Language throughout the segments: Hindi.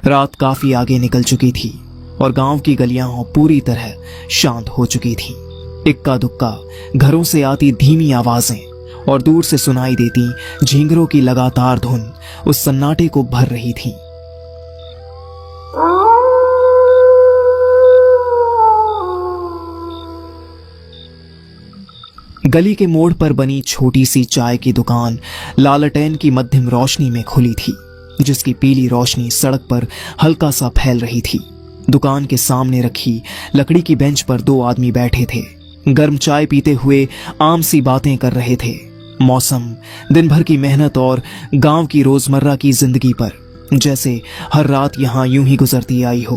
रात काफी आगे निकल चुकी थी और गांव की गलियां पूरी तरह शांत हो चुकी थी। इक्का दुक्का घरों से आती धीमी आवाजें और दूर से सुनाई देती झींगरों की लगातार धुन उस सन्नाटे को भर रही थी। गली के मोड़ पर बनी छोटी सी चाय की दुकान लालटेन की मध्यम रोशनी में खुली थी, जिसकी पीली रोशनी सड़क पर हल्का सा फैल रही थी। दुकान के सामने रखी लकड़ी की बेंच पर दो आदमी बैठे थे, गर्म चाय पीते हुए आम सी बातें कर रहे थे। मौसम, दिन भर की मेहनत और गांव की रोजमर्रा की जिंदगी पर जैसे हर रात यहां यूं ही गुजरती आई हो।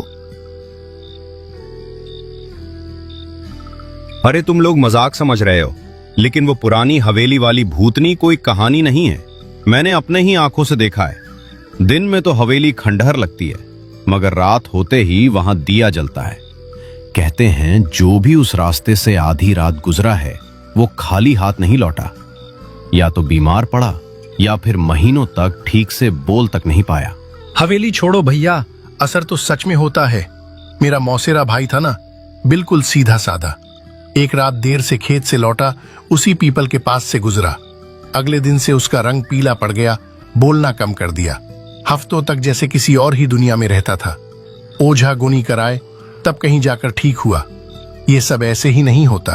अरे तुम लोग मजाक समझ रहे हो, लेकिन वो पुरानी हवेली वाली भूतनी कोई कहानी नहीं है। मैंने अपने ही आंखों से देखा है। दिन में तो हवेली खंडहर लगती है, मगर रात होते ही वहां दिया जलता है। कहते हैं जो भी उस रास्ते से आधी रात गुजरा है वो खाली हाथ नहीं लौटा। या तो बीमार पड़ा या फिर महीनों तक ठीक से बोल तक नहीं पाया। हवेली छोड़ो भैया, असर तो सच में होता है। मेरा मौसेरा भाई था ना, बिल्कुल सीधा साधा। एक रात देर से खेत से लौटा, उसी पीपल के पास से गुजरा। अगले दिन से उसका रंग पीला पड़ गया, बोलना कम कर दिया। हफ्तों तक जैसे किसी और ही दुनिया में रहता था। ओझा गुनी कराए तब कहीं जाकर ठीक हुआ। ये सब ऐसे ही नहीं होता।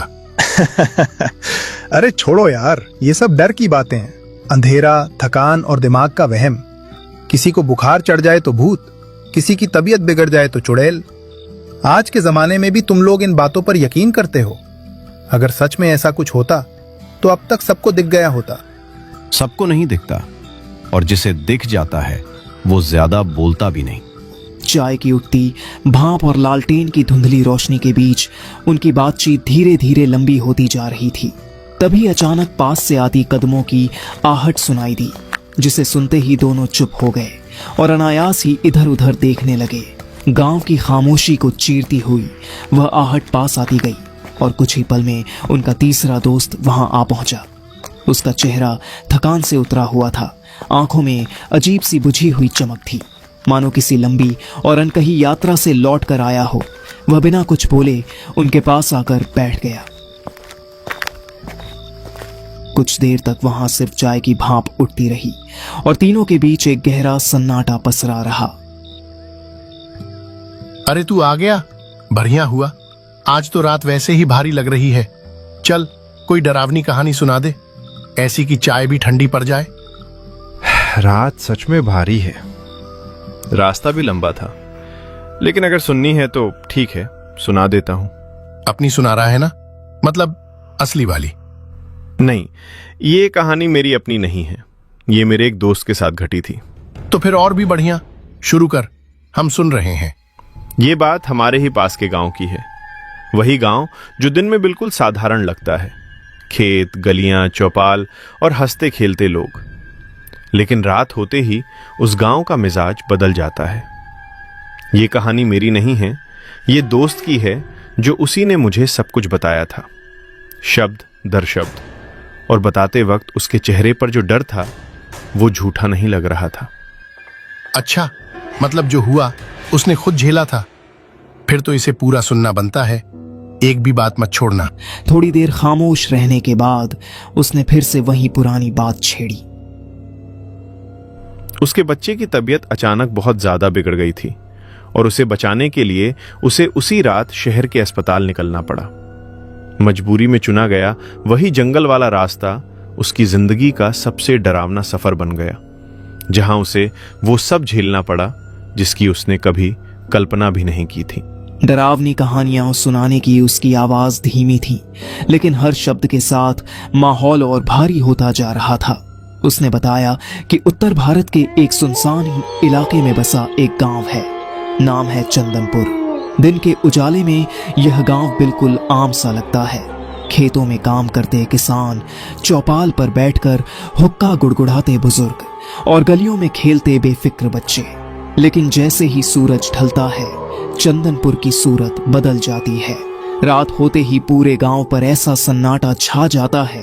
अरे छोड़ो यार, ये सब डर की बातें हैं। अंधेरा, थकान और दिमाग का वहम। किसी को बुखार चढ़ जाए तो भूत, किसी की तबीयत बिगड़ जाए तो चुड़ैल। आज के जमाने में भी तुम लोग इन बातों पर यकीन करते हो। अगर सच में ऐसा कुछ होता तो अब तक सबको दिख गया होता। सबको नहीं दिखता, और जिसे दिख जाता है वो ज्यादा बोलता भी नहीं। चाय की उठती भाप और लालटेन की धुंधली रोशनी के बीच उनकी बातचीत धीरे धीरे लंबी होती जा रही थी। तभी अचानक पास से आती कदमों की आहट सुनाई दी, जिसे सुनते ही दोनों चुप हो गए और अनायास ही इधर उधर देखने लगे। गांव की खामोशी को चीरती हुई वह आहट पास आती गई और कुछ ही पल में उनका तीसरा दोस्त वहां आ पहुंचा। उसका चेहरा थकान से उतरा हुआ था, आंखों में अजीब सी बुझी हुई चमक थी, मानो किसी लंबी और अनकही यात्रा से लौट कर आया हो। वह बिना कुछ बोले उनके पास आकर बैठ गया। कुछ देर तक वहां सिर्फ चाय की भाप उठती रही और तीनों के बीच एक गहरा सन्नाटा पसरा रहा। अरे तू आ गया, बढ़िया हुआ। आज तो रात वैसे ही भारी लग रही है। चल कोई डरावनी कहानी सुना दे, ऐसी कि चाय भी ठंडी पड़ जाए। रात सच में भारी है। रास्ता भी लंबा था, लेकिन अगर सुननी है तो ठीक है, सुना देता हूं। अपनी सुना रहा है ना, मतलब असली वाली? नहीं, ये कहानी मेरी अपनी नहीं है। ये मेरे एक दोस्त के साथ घटी थी। तो फिर और भी बढ़िया, शुरू कर, हम सुन रहे हैं। ये बात हमारे ही पास के गांव की है। वही गांव जो दिन में बिल्कुल साधारण लगता है, खेत, गलियां, चौपाल और हंसते खेलते लोग। लेकिन रात होते ही उस गांव का मिजाज बदल जाता है। ये कहानी मेरी नहीं है, ये दोस्त की है, जो उसी ने मुझे सब कुछ बताया था, शब्द दर शब्द। और बताते वक्त उसके चेहरे पर जो डर था वो झूठा नहीं लग रहा था। अच्छा, मतलब जो हुआ उसने खुद झेला था। फिर तो इसे पूरा सुनना बनता है, एक भी बात मत छोड़ना। थोड़ी देर खामोश रहने के बाद उसने फिर से वही पुरानी बात छेड़ी। उसके बच्चे की तबीयत अचानक बहुत ज्यादा बिगड़ गई थी और उसे बचाने के लिए उसे उसी रात शहर के अस्पताल निकलना पड़ा। मजबूरी में चुना गया वही जंगल वाला रास्ता उसकी जिंदगी का सबसे डरावना सफर बन गया, जहां उसे वो सब झेलना पड़ा जिसकी उसने कभी कल्पना भी नहीं की थी। डरावनी कहानियां सुनाने की उसकी आवाज धीमी थी, लेकिन हर शब्द के साथ माहौल और भारी होता जा रहा था। उसने बताया कि उत्तर भारत के एक सुनसान इलाके में बसा एक गांव है, नाम है चंदनपुर। दिन के उजाले में यह गांव बिल्कुल आम सा लगता है। खेतों में काम करते किसान, चौपाल पर बैठकर हुक्का गुड़गुड़ाते बुजुर्ग और गलियों में खेलते बेफिक्र बच्चे। लेकिन जैसे ही सूरज ढलता है, चंदनपुर की सूरत बदल जाती है। रात होते ही पूरे गांव पर ऐसा सन्नाटा छा जाता है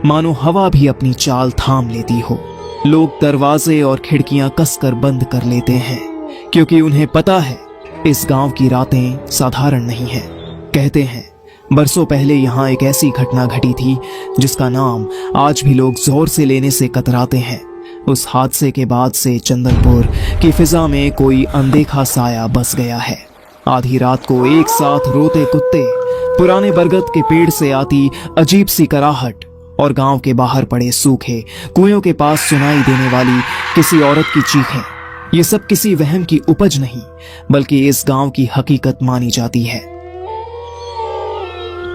मानो हवा भी अपनी चाल थाम लेती हो। लोग दरवाजे और खिड़कियां कसकर बंद कर लेते हैं, क्योंकि उन्हें पता है इस गांव की रातें साधारण नहीं हैं। कहते हैं बरसों पहले यहाँ एक ऐसी घटना घटी थी जिसका नाम आज भी लोग जोर से लेने से कतराते हैं। उस हादसे के बाद से चंदनपुर की फिजा में कोई अनदेखा साया बस गया है। आधी रात को एक साथ रोते कुत्ते, पुराने बरगद के पेड़ से आती अजीब सी कराहट और गांव के बाहर पड़े सूखे कुएं के पास सुनाई देने वाली किसी औरत की चीखें, ये सब किसी वहम की उपज नहीं बल्कि इस गांव की हकीकत मानी जाती है।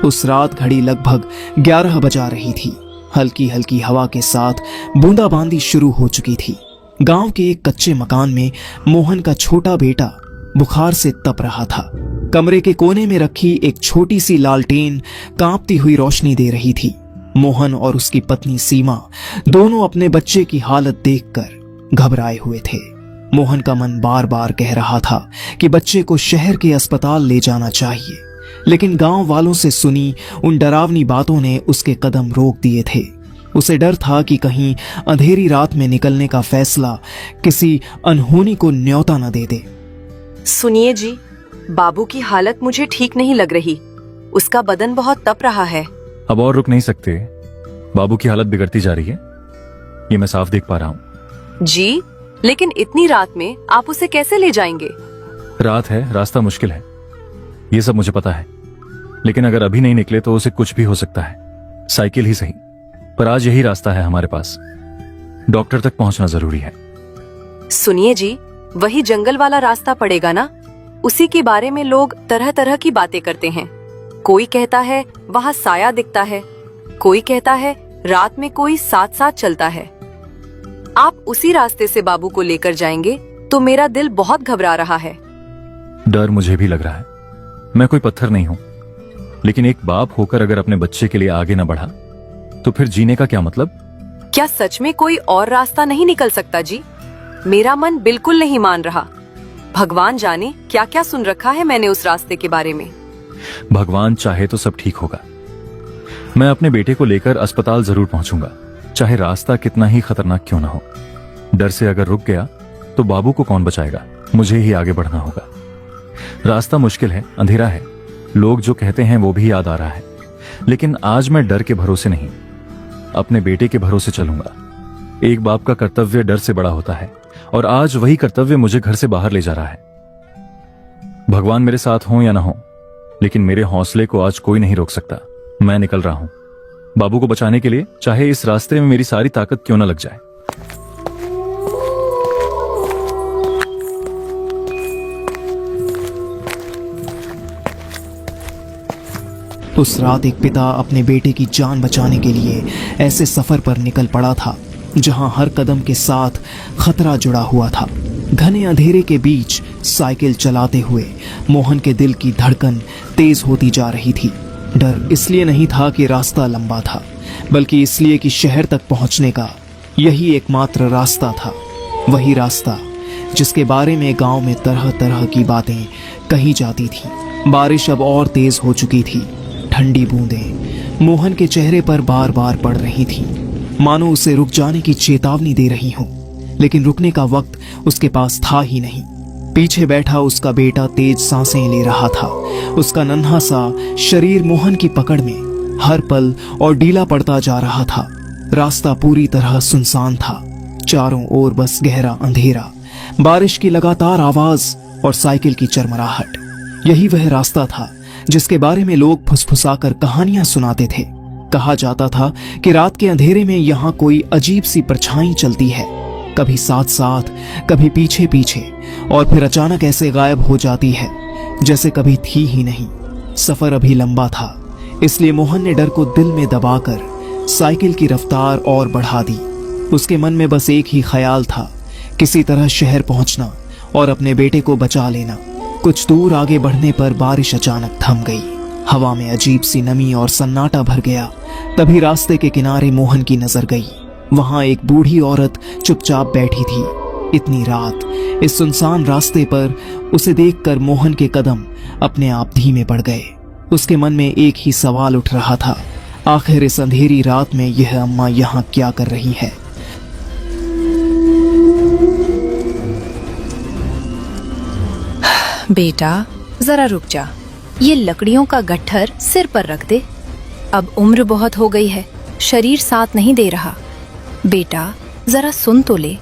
उस रात घड़ी लगभग 11 बजा रही थी। हल्की हल्की हवा के साथ बूंदाबांदी शुरू हो चुकी थी। गांव के एक कच्चे मकान में मोहन का छोटा बेटा बुखार से तप रहा था। कमरे के कोने में रखी एक छोटी सी लालटेन कांपती हुई रोशनी दे रही थी। मोहन और उसकी पत्नी सीमा दोनों अपने बच्चे की हालत देखकर घबराए हुए थे। मोहन का मन बार बार कह रहा था कि बच्चे को शहर के अस्पताल ले जाना चाहिए, लेकिन गांव वालों से सुनी उन डरावनी बातों ने उसके कदम रोक दिए थे। उसे डर था कि कहीं अंधेरी रात में निकलने का फैसला किसी अनहोनी को न्योता न दे दे। सुनिए जी, बाबू की हालत मुझे ठीक नहीं लग रही। उसका बदन बहुत तप रहा है। अब और रुक नहीं सकते। बाबू की हालत बिगड़ती जा रही है, ये मैं साफ देख पा रहा हूँ। जी, लेकिन इतनी रात में आप उसे कैसे ले जाएंगे? रात है, रास्ता मुश्किल है, ये सब मुझे पता है, लेकिन अगर अभी नहीं निकले तो उसे कुछ भी हो सकता है। साइकिल ही सही, पर आज यही रास्ता है हमारे पास। डॉक्टर तक पहुंचना जरूरी है। सुनिए जी, वही जंगल वाला रास्ता पड़ेगा ना? उसी के बारे में लोग तरह तरह की बातें करते हैं। कोई कहता है वहाँ साया दिखता है, कोई कहता है रात में कोई साथ साथ चलता है। आप उसी रास्ते से बाबू को लेकर जाएंगे तो मेरा दिल बहुत घबरा रहा है। डर मुझे भी लग रहा है। मैं कोई पत्थर नहीं हूं, लेकिन एक बाप होकर अगर अपने बच्चे के लिए आगे न बढ़ा तो फिर जीने का क्या मतलब? क्या सच में कोई और रास्ता नहीं निकल सकता जी? मेरा मन बिल्कुल नहीं मान रहा। भगवान जाने क्या क्या सुन रखा है मैंने उस रास्ते के बारे में। भगवान चाहे तो सब ठीक होगा। मैं अपने बेटे को लेकर अस्पताल जरूर पहुंचूंगा, चाहे रास्ता कितना ही खतरनाक क्यों ना हो। डर से अगर रुक गया तो बाबू को कौन बचाएगा? मुझे ही आगे बढ़ना होगा। रास्ता मुश्किल है, अंधेरा है, लोग जो कहते हैं वो भी याद आ रहा है, लेकिन आज मैं डर के भरोसे नहीं, अपने बेटे के भरोसे चलूंगा। एक बाप का कर्तव्य डर से बड़ा होता है और आज वही कर्तव्य मुझे घर से बाहर ले जा रहा है। भगवान मेरे साथ हो या ना हो, लेकिन मेरे हौसले को आज कोई नहीं रोक सकता। मैं निकल रहा हूं बाबू को बचाने के लिए, चाहे इस रास्ते में मेरी सारी ताकत क्यों ना लग जाए। उस रात एक पिता अपने बेटे की जान बचाने के लिए ऐसे सफर पर निकल पड़ा था जहां हर कदम के साथ खतरा जुड़ा हुआ था। घने अंधेरे के बीच साइकिल चलाते हुए मोहन के दिल की धड़कन तेज होती जा रही थी। डर इसलिए नहीं था कि रास्ता लंबा था, बल्कि इसलिए कि शहर तक पहुंचने का यही एकमात्र रास्ता था। वही रास्ता जिसके बारे में गांव में तरह तरह की बातें कही जाती थी। बारिश अब और तेज हो चुकी थी। ठंडी बूंदें मोहन के चेहरे पर बार बार पड़ रही थीं, मानो उसे रुक जाने की चेतावनी दे रही हो, लेकिन रुकने का वक्त उसके पास था ही नहीं। पीछे बैठा उसका बेटा तेज सांसें ले रहा था। उसका नन्हा सा शरीर मोहन की पकड़ में हर पल और ढीला पड़ता जा रहा था। रास्ता पूरी तरह सुनसान था। चारों ओर बस गहरा अंधेरा, बारिश की लगातार आवाज और साइकिल की चरमराहट। यही वह रास्ता था जिसके बारे में लोग फुसफुसाकर कहानियां सुनाते थे। कहा जाता था कि रात के अंधेरे में यहाँ कोई अजीब सी परछाई चलती है, कभी साथ साथ, कभी पीछे पीछे, और फिर अचानक ऐसे गायब हो जाती है जैसे कभी थी ही नहीं। सफर अभी लंबा था, इसलिए मोहन ने डर को दिल में दबाकर साइकिल की रफ्तार और बढ़ा दी। उसके मन में बस एक ही ख्याल था, किसी तरह शहर पहुंचना और अपने बेटे को बचा लेना। कुछ दूर आगे बढ़ने पर बारिश अचानक थम गई। हवा में अजीब सी नमी और सन्नाटा भर गया। तभी रास्ते के किनारे मोहन की नजर गई। वहां एक बूढ़ी औरत चुपचाप बैठी थी। इतनी रात इस सुनसान रास्ते पर उसे देखकर मोहन के कदम अपने आप धीमे पड़ गए। उसके मन में एक ही सवाल उठ रहा था, आखिर इस अंधेरी रात में यह अम्मा यहाँ क्या कर रही है? बेटा जरा रुक जा, ये लकड़ियों का गट्ठर सिर पर रख दे। अब उम्र बहुत हो गई है, शरीर साथ नहीं दे रहा। बेटा जरा सुन तो ले,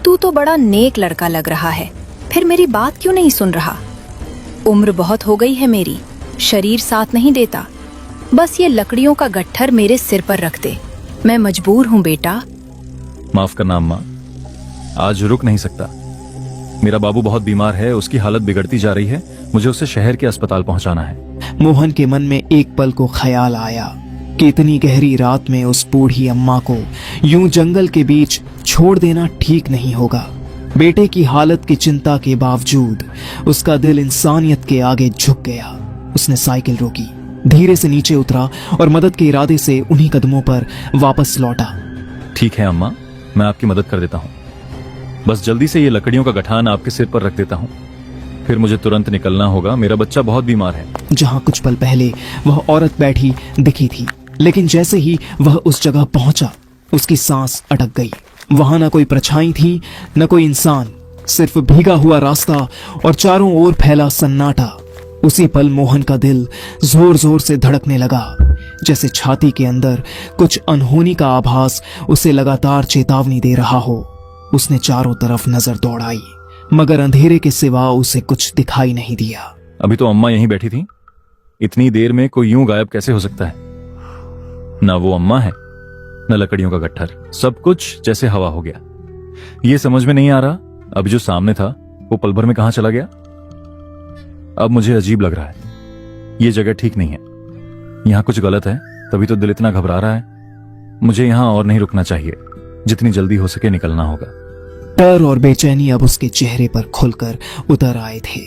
तू तो बड़ा नेक लड़का लग रहा है, फिर मेरी बात क्यों नहीं सुन रहा? उम्र बहुत हो गई है मेरी, शरीर साथ नहीं देता। बस ये लकड़ियों का गट्ठर मेरे सिर पर रख दे, मैं मजबूर हूँ बेटा। माफ करना अम्मा, आज रुक नहीं सकता। मेरा बाबू बहुत बीमार है, उसकी हालत बिगड़ती जा रही है, मुझे उसे शहर के अस्पताल पहुंचाना है। मोहन के मन में एक पल को ख्याल आया कि इतनी गहरी रात में उस बूढ़ी अम्मा को यूं जंगल के बीच छोड़ देना ठीक नहीं होगा। बेटे की हालत की चिंता के बावजूद उसका दिल इंसानियत के आगे झुक गया। उसने साइकिल रोकी, धीरे से नीचे उतरा और मदद के इरादे से उन्हीं कदमों पर वापस लौटा। ठीक है अम्मा, मैं आपकी मदद कर देता हूँ। बस जल्दी से ये लकड़ियों का गठान आपके सिर पर रख देता हूँ, फिर मुझे तुरंत निकलना होगा, मेरा बच्चा बहुत बीमार है। जहां कुछ पल पहले वह औरत बैठी दिखी थी, लेकिन जैसे ही वह उस जगह पहुंचा उसकी सांस अटक गई। वहां न कोई परछाई थी, न कोई इंसान, सिर्फ भीगा हुआ रास्ता और चारों ओर फैला सन्नाटा। उसी पल मोहन का दिल जोर जोर से धड़कने लगा, जैसे छाती के अंदर कुछ अनहोनी का आभास उसे लगातार चेतावनी दे रहा हो। उसने चारों तरफ नजर दौड़ाई, मगर अंधेरे के सिवा उसे कुछ दिखाई नहीं दिया। अभी तो अम्मा यहीं बैठी थी, इतनी देर में कोई यूं गायब कैसे हो सकता है? ना वो अम्मा है, न लकड़ियों का गट्ठर, सब कुछ जैसे हवा हो गया। ये समझ में नहीं आ रहा अभी जो सामने था वो पल भर में कहां चला गया। अब मुझे अजीब लग रहा है, ये जगह ठीक नहीं है, यहां कुछ गलत है, तभी तो दिल इतना घबरा रहा है। मुझे यहां और नहीं रुकना चाहिए, जितनी जल्दी हो सके निकलना होगा। डर और बेचैनी अब उसके चेहरे पर खुलकर उतर आए थे।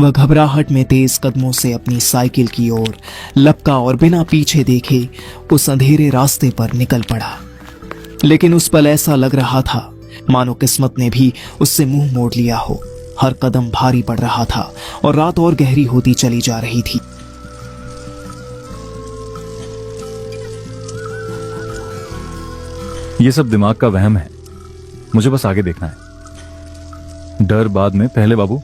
वह घबराहट में तेज कदमों से अपनी साइकिल की ओर लपका और बिना पीछे देखे उस अंधेरे रास्ते पर निकल पड़ा। लेकिन उस पल ऐसा लग रहा था मानो किस्मत ने भी उससे मुंह मोड़ लिया हो। हर कदम भारी पड़ रहा था और रात और गहरी होती चली जा रही थी। ये सब दिमाग का वहम है, मुझे बस आगे देखना है। डर बाद में, पहले बाबू।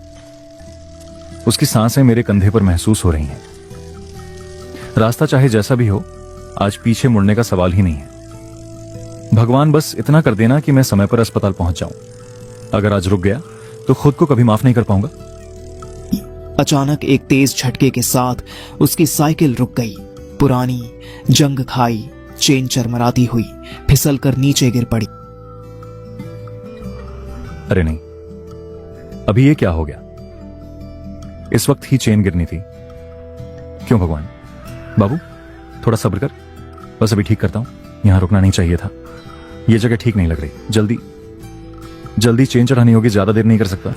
उसकी सांसें मेरे कंधे पर महसूस हो रही हैं। रास्ता चाहे जैसा भी हो, आज पीछे मुड़ने का सवाल ही नहीं है। भगवान बस इतना कर देना कि मैं समय पर अस्पताल पहुंच जाऊं। अगर आज रुक गया तो खुद को कभी माफ नहीं कर पाऊंगा। अचानक एक तेज झटके के साथ उसकी साइकिल रुक गई। पुरानी जंग खाई चेन चरमराती हुई फिसल कर नीचे गिर पड़ी। अरे नहीं, अभी ये क्या हो गया? इस वक्त ही चेन गिरनी थी। क्यों भगवान? बाबू थोड़ा सब्र कर, बस अभी ठीक करता हूं। यहां रुकना नहीं चाहिए था, ये जगह ठीक नहीं लग रही। जल्दी जल्दी चेन चढ़ानी होगी, ज्यादा देर नहीं कर सकता।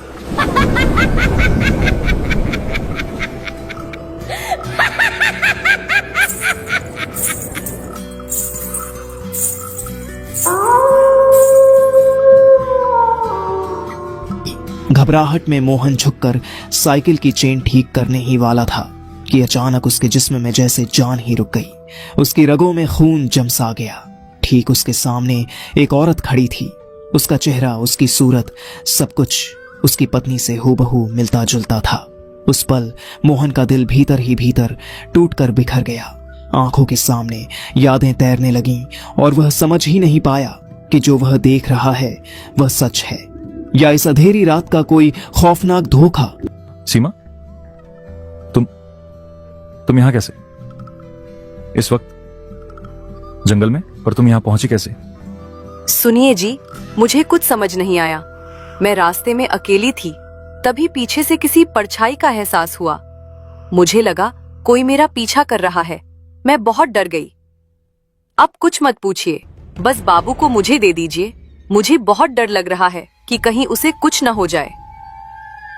घबराहट में मोहन झुककर साइकिल की चेन ठीक करने ही वाला था कि अचानक उसके जिस्म में जैसे जान ही रुक गई। उसकी रगों में खून जमसा गया। ठीक उसके सामने एक औरत खड़ी थी। उसका चेहरा, उसकी सूरत, सब कुछ उसकी पत्नी से हूबहू मिलता जुलता था। उस पल मोहन का दिल भीतर ही भीतर टूटकर बिखर गया। आंखों के सामने यादें तैरने लगीं और वह समझ ही नहीं पाया कि जो वह देख रहा है वह सच है या इस अंधेरी रात का कोई खौफनाक धोखा। सीमा, तुम यहां कैसे? इस वक्त जंगल में? और तुम यहां पहुंची कैसे? सुनिए जी, मुझे कुछ समझ नहीं आया। मैं रास्ते में अकेली थी, तभी पीछे से किसी परछाई का एहसास हुआ। मुझे लगा कोई मेरा पीछा कर रहा है। मैं बहुत डर गई। अब कुछ मत पूछिए, बस बाबू को मुझे दे दीजिए। मुझे बहुत डर लग रहा है कि कहीं उसे कुछ न हो जाए।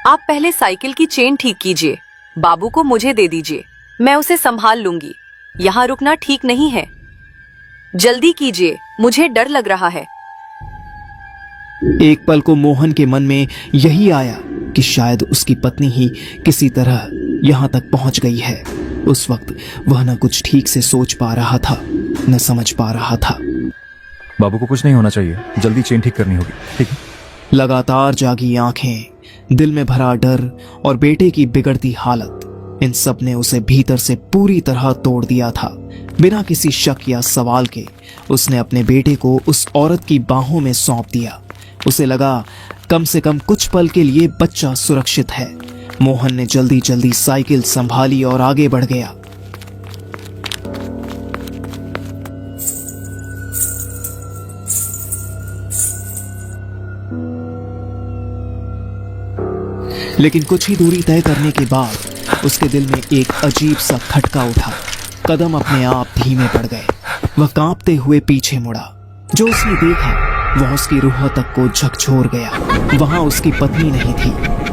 आप पहले साइकिल की चेन ठीक कीजिए, बाबू को मुझे दे दीजिए, मैं उसे संभाल लूंगी। यहाँ रुकना ठीक नहीं है, जल्दी कीजिए, मुझे डर लग रहा है। एक पल को मोहन के मन में यही आया कि शायद उसकी पत्नी ही किसी तरह यहां तक पहुंच गई है। उस वक्त वह न कुछ ठीक से सोच पा रहा था, न समझ पा रहा था। बाबू को कुछ नहीं होना चाहिए, जल्दी चेन ठीक करनी होगी। ठीक है? लगातार जागी आंखें, दिल में भरा डर और बेटे की बिगड़ती हालत, इन सब ने उसे भीतर से पूरी तरह तोड़ दिया था। बिना किसी शक या सवाल के उसने अपने बेटे को उस औरत की बाहों में सौंप दिया। उसे लगा कम से कम कुछ पल के लिए बच्चा सुरक्षित है। मोहन ने जल्दी जल्दी साइकिल संभाली और आगे बढ़ गया। लेकिन कुछ ही दूरी तय करने के बाद उसके दिल में एक अजीब सा खटका उठा। कदम अपने आप धीमे पड़ गए। वह कांपते हुए पीछे मुड़ा। जो उसने देखा वह उसकी रूह तक को झकझोर गया। वहां उसकी पत्नी नहीं थी,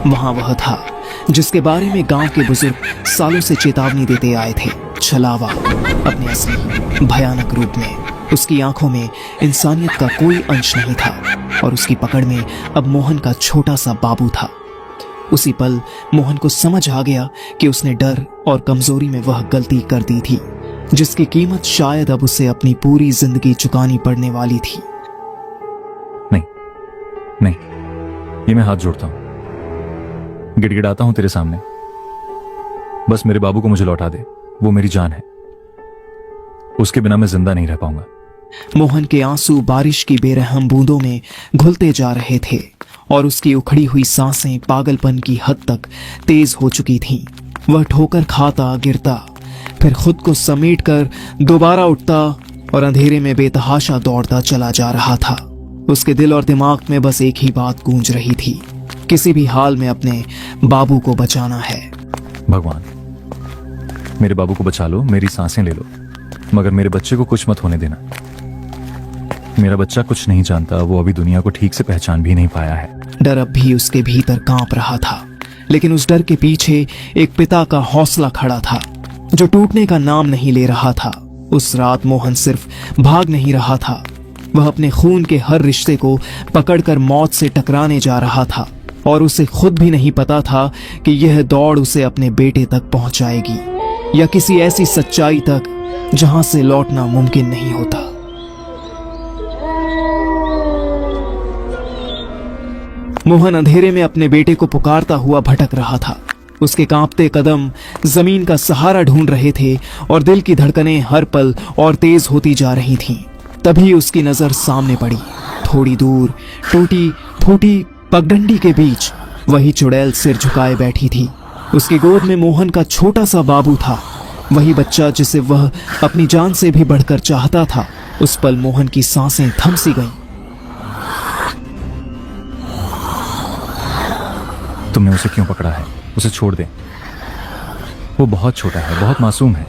वहां वह था जिसके बारे में गांव के बुजुर्ग सालों से चेतावनी देते आए थे। छलावा अपने असली भयानक रूप में। उसकी आंखों में इंसानियत का कोई अंश नहीं था और उसकी पकड़ में अब मोहन का छोटा सा बाबू था। उसी पल मोहन को समझ आ गया कि उसने डर और कमजोरी में वह गलती कर दी थी जिसकी कीमत शायद अब उसे अपनी पूरी जिंदगी चुकानी पड़ने वाली थी। नहीं, ये मैं हाथ जोड़ता हूं, गिड़गिड़ाता हूं तेरे सामने। बस मेरे बाबू को मुझे लौटा दे, वो मेरी जान है। उसके बिना मैं जिंदा नहीं रह पाऊंगा। मोहन के आंसू बारिश की बेरहम बूंदों में घुलते जा रहे थे और उसकी उखड़ी हुई सांसें पागलपन की हद तक तेज हो चुकी थीं। वह ठोकर खाता गिरता, फिर खुद को समेटकर दोबारा उठता और अंधेरे में बेतहाशा दौड़ता चला जा रहा था। उसके दिल और दिमाग में बस एक ही बात गूंज रही थी, किसी भी हाल में अपने बाबू को बचाना है। भगवान, मेरे बाबू को बचा लो, मेरी सांसें ले लो, मगर मेरे बच्चे को कुछ मत होने देना। मेरा बच्चा कुछ नहीं जानता, वो अभी दुनिया को ठीक से पहचान भी नहीं पाया है। डर अब भी उसके भीतर कांप रहा था, लेकिन उस डर के पीछे एक पिता का हौसला खड़ा था जो टूटने का नाम नहीं ले रहा था। उस रात मोहन सिर्फ भाग नहीं रहा था, वह अपने खून के हर रिश्ते को पकड़कर मौत से टकराने जा रहा था और उसे खुद भी नहीं पता था कि यह दौड़ उसे अपने बेटे तक पहुंचाएगी या किसी ऐसी सच्चाई तक जहां से लौटना मुमकिन नहीं होता। मोहन अंधेरे में अपने बेटे को पुकारता हुआ भटक रहा था। उसके कांपते कदम जमीन का सहारा ढूंढ रहे थे और दिल की धड़कनें हर पल और तेज होती जा रही थीं। तभी उसकी नजर सामने पड़ी। थोड़ी दूर टूटी फूटी पगडंडी के बीच वही चुड़ैल सिर झुकाए बैठी थी। उसकी गोद में मोहन का छोटा सा बाबू था, वही बच्चा जिसे वह अपनी जान से भी बढ़कर चाहता था। उस पल मोहन की सांसें थम सी गईं। तुमने उसे क्यों पकड़ा है? उसे छोड़ दे, वो बहुत छोटा है, बहुत मासूम है।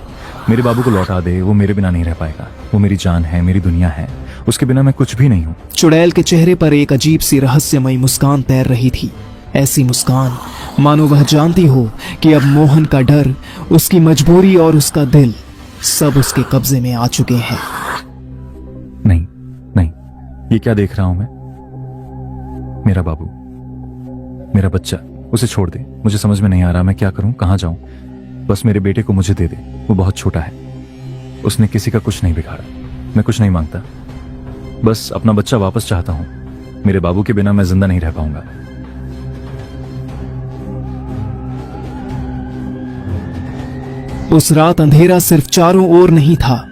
मेरे बाबू को लौटा दे, वो मेरे बिना नहीं रह पाएगा। वो मेरी जान है, मेरी दुनिया है, उसके बिना मैं कुछ भी नहीं हूं। चुड़ैल के चेहरे पर एक अजीब सी रहस्यमयी मुस्कान तैर रही थी। ऐसी मुस्कान मानो वह जानती हो कि अब मोहन का डर, उसकी मजबूरी और उसका दिल सब उसके कब्जे में आ चुके हैं। नहीं नहीं, ये क्या देख रहा हूं मैं? मेरा बाबू, मेरा बच्चा, उसे छोड़ दे। मुझे समझ में नहीं आ रहा मैं क्या करूं, कहां जाऊं। बस मेरे बेटे को मुझे दे दे। वो बहुत छोटा है, उसने किसी का कुछ नहीं बिगाड़ा। मैं कुछ नहीं मांगता, बस अपना बच्चा वापस चाहता हूं। मेरे बाबू के बिना मैं जिंदा नहीं रह पाऊंगा। उस रात अंधेरा सिर्फ चारों ओर नहीं था,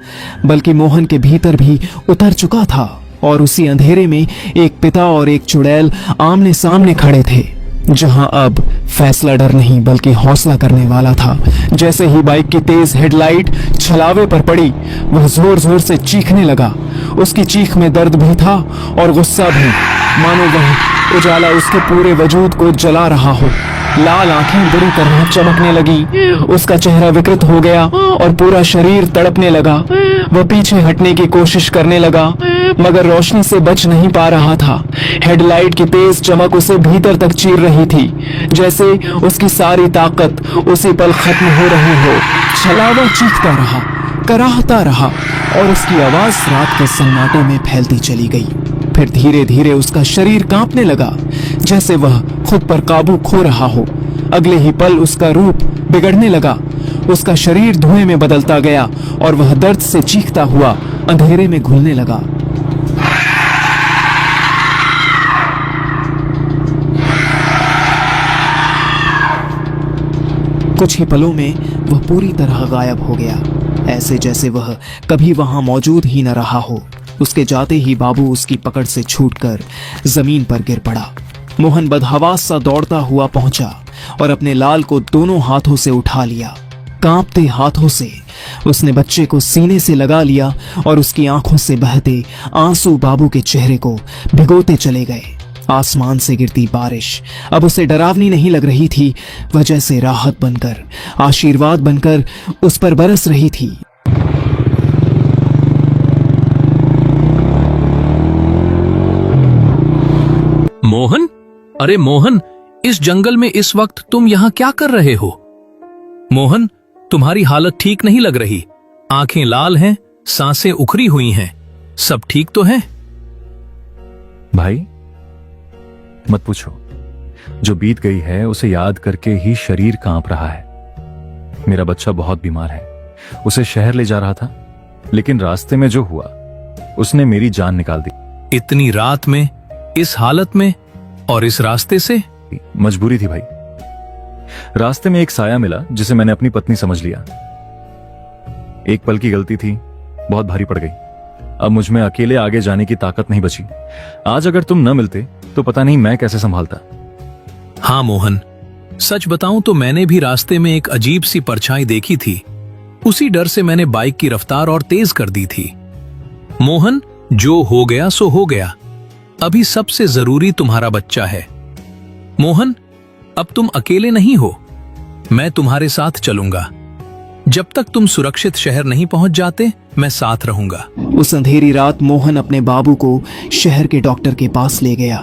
बल्कि मोहन के भीतर भी उतर चुका था और उसी अंधेरे में एक पिता और एक चुड़ैल आमने सामने खड़े थे, जहां अब फैसला डर नहीं बल्कि हौसला करने वाला था। जैसे ही बाइक की तेज हेडलाइट छलावे पर पड़ी, वह जोर जोर से चीखने लगा। उसकी चीख में दर्द भी था और गुस्सा भी, मानो वह उजाला उसके पूरे वजूद को जला रहा हो। लाल आंखें बुरी तरह चमकने लगी, उसका चेहरा विकृत हो गया और पूरा शरीर तड़पने लगा। वह पीछे हटने की कोशिश करने लगा, मगर रोशनी से बच नहीं पा रहा था। हेडलाइट की तेज चमक उसे भीतर तक चीर रही थी, जैसे उसकी सारी ताकत उसी पल खत्म हो रही हो। छलावा चीखता रहा, कराहता रहा और उसकी आवाज रात के सन्नाटे में फैलती चली गई। फिर धीरे धीरे उसका शरीर कांपने लगा, जैसे वह खुद पर काबू खो रहा हो। अगले ही पल उसका रूप बिगड़ने लगा, उसका शरीर धुएं में बदलता गया और वह दर्द से चीखता हुआ अंधेरे में घुलने लगा। कुछ ही पलों में वह पूरी तरह गायब हो गया, ऐसे जैसे वह कभी वहां मौजूद ही न रहा हो। उसके जाते ही बाबू उसकी पकड़ से छूटकर जमीन पर गिर पड़ा। मोहन बदहवास सा दौड़ता हुआ पहुंचा और अपने लाल को दोनों हाथों से उठा लिया। कांपते हाथों से उसने बच्चे को सीने से लगा लिया और उसकी आंखों से बहते आंसू बाबू के चेहरे को भिगोते चले गए। आसमान से गिरती बारिश अब उसे डरावनी नहीं लग रही थी, वह जैसे राहत बनकर, आशीर्वाद बनकर उस पर बरस रही थी। मोहन, अरे मोहन, इस जंगल में इस वक्त तुम यहाँ क्या कर रहे हो? मोहन, तुम्हारी हालत ठीक नहीं लग रही। आंखें लाल हैं, सांसें उखड़ी हुई हैं। सब ठीक तो है? भाई मत पूछो, जो बीत गई है उसे याद करके ही शरीर कांप रहा है। मेरा बच्चा बहुत बीमार है, उसे शहर ले जा रहा था, लेकिन रास्ते में जो हुआ उसने मेरी जान निकाल दी। इतनी रात में, इस हालत में और इस रास्ते से? मजबूरी थी भाई। रास्ते में एक साया मिला जिसे मैंने अपनी पत्नी समझ लिया। एक पल की गलती थी, बहुत भारी पड़ गई। अब मुझ में अकेले आगे जाने की ताकत नहीं बची। आज अगर तुम न मिलते तो पता नहीं मैं कैसे संभालता। हाँ मोहन, सच बताऊं तो मैंने भी रास्ते में एक अजीब सी परछाई देखी थी। उसी डर से मैंने बाइक की रफ्तार और तेज कर दी थी। मोहन, जो हो गया सो हो गया। अभी सबसे जरूरी तुम्हारा बच्चा है। मोहन, अब तुम अकेले नहीं हो, मैं तुम्हारे साथ चलूंगा। जब तक तुम सुरक्षित शहर नहीं पहुंच जाते, मैं साथ रहूंगा। उस अंधेरी रात मोहन अपने बाबू को शहर के डॉक्टर के पास ले गया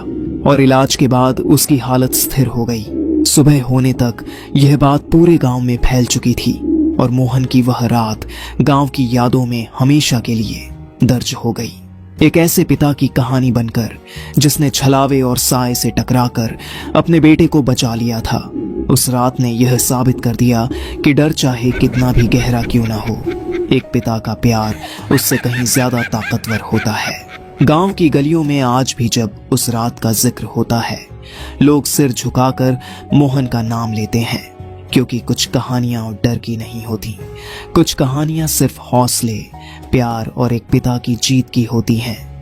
और इलाज के बाद उसकी हालत स्थिर हो गई। सुबह होने तक यह बात पूरे गांव में फैल चुकी थी और मोहन की वह रात गांव की यादों में हमेशा के लिए दर्ज हो गई। एक ऐसे पिता की कहानी बनकर जिसने छलावे और साए से टकराकर अपने बेटे को बचा लिया था। उस रात ने यह साबित कर दिया कि डर चाहे कितना भी गहरा क्यों ना हो, एक पिता का प्यार उससे कहीं ज्यादा ताकतवर होता है। गांव की गलियों में आज भी जब उस रात का जिक्र होता है, लोग सिर झुकाकर मोहन का नाम लेते हैं, क्योंकि कुछ कहानियां डर की नहीं होती। कुछ कहानियां सिर्फ हौसले, प्यार और एक पिता की जीत की होती हैं।